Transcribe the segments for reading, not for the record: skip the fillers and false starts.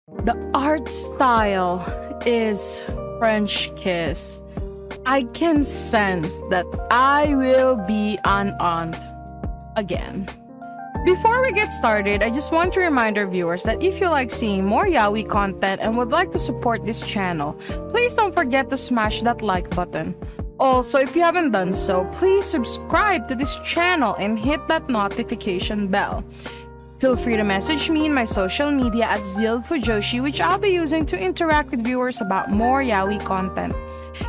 The art style is French kiss. I can sense that I will be an aunt again. Before we get started, I just want to remind our viewers that if you like seeing more yaoi content and would like to support this channel, please don't forget to smash that like button. Also, if you haven't done so, please subscribe to this channel and hit that notification bell. Feel free to message me in my social media at ZEALED FUJOSHI, which I'll be using to interact with viewers about more yaoi content.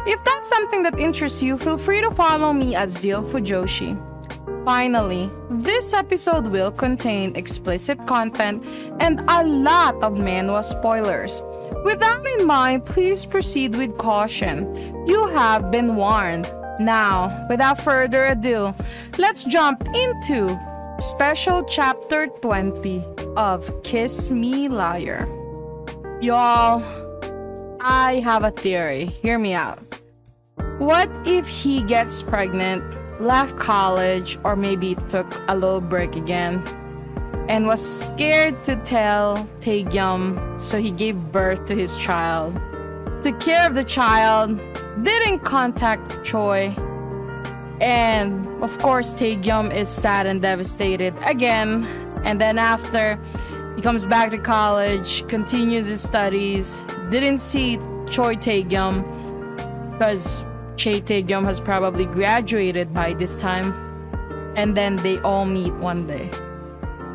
If that's something that interests you, feel free to follow me at ZEALED FUJOSHI. Finally, this episode will contain explicit content and a lot of manhwa spoilers. With that in mind, please proceed with caution. You have been warned. Now, without further ado, let's jump into Special Chapter 20 of Kiss Me Liar. Y'all, I have a theory. Hear me out. What if he gets pregnant, left college, or maybe took a little break again, and was scared to tell Tae Gyeom, so he gave birth to his child, took care of the child, didn't contact Choi, and of course Tae Gyeom is sad and devastated again, and then after he comes back to college, continues his studies, didn't see Choi Tae Gyeom because Choi Tae Gyeom has probably graduated by this time, and then they all meet one day.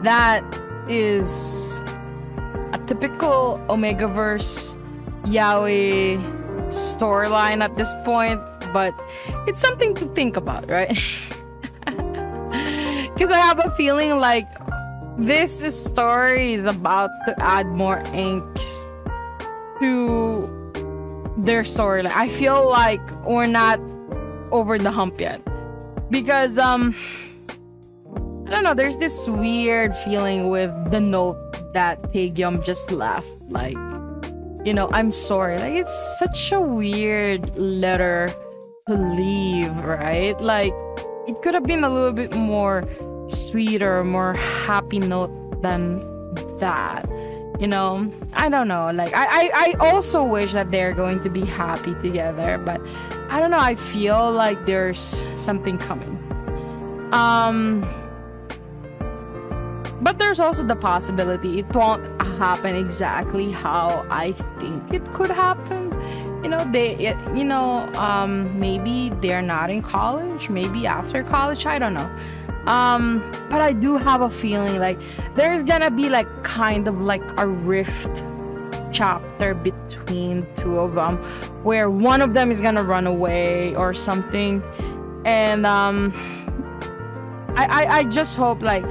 That is a typical Omegaverse yaoi storyline at this point, but it's something to think about, right? Because I have a feeling like this story is about to add more angst to their storyline. I feel like we're not over the hump yet, because I don't know, there's this weird feeling with the note that Taegyeom just left, like, you know, I'm sorry. Like, it's such a weird letter to leave, right? Like, it could have been a little bit more sweeter, more happy note than that. You know, I don't know. Like, I also wish that they're going to be happy together, but I don't know. I feel like there's something coming. But there's also the possibility it won't happen exactly how I think it could happen. You know, maybe they're not in college, maybe after college, I don't know. But I do have a feeling like there's gonna be like kind of like a rift chapter between two of them, where one of them is gonna run away or something. And I just hope like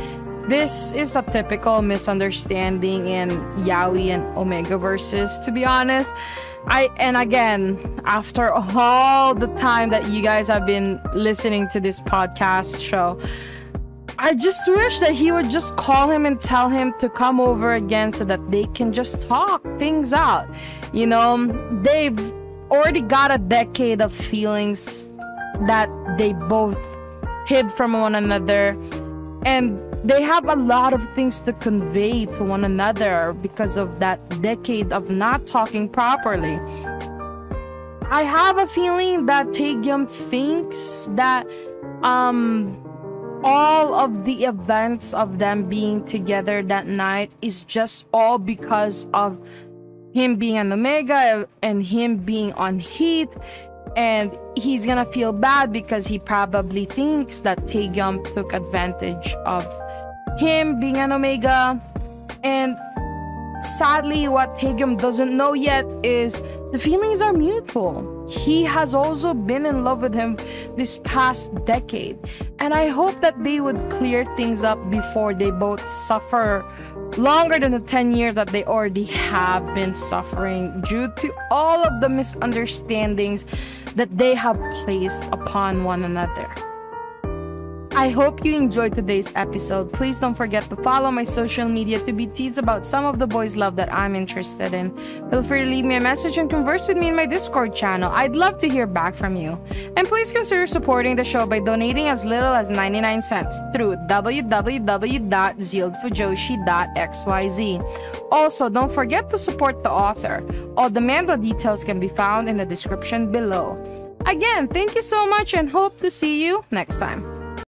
this is a typical misunderstanding in yaoi and Omegaverses, to be honest. And again, after all the time that you guys have been listening to this podcast show, I just wish that he would just call him and tell him to come over again so that they can just talk things out. You know, they've already got a decade of feelings that they both hid from one another, and they have a lot of things to convey to one another because of that decade of not talking properly. I have a feeling that Taegyeom thinks that all of the events of them being together that night is just all because of him being an Omega and him being on heat, and he's gonna feel bad because he probably thinks that Taegyeom took advantage of him being an Omega. And sadly, what Taegyeom doesn't know yet is the feelings are mutual. He has also been in love with him this past decade, and I hope that they would clear things up before they both suffer longer than the 10 years that they already have been suffering due to all of the misunderstandings that they have placed upon one another. I hope you enjoyed today's episode. Please don't forget to follow my social media to be teased about some of the boys' love that I'm interested in. Feel free to leave me a message and converse with me in my Discord channel. I'd love to hear back from you. And please consider supporting the show by donating as little as 99 cents through www.zealedfujoshi.xyz. Also, don't forget to support the author. All the manhwa details can be found in the description below. Again, thank you so much and hope to see you next time.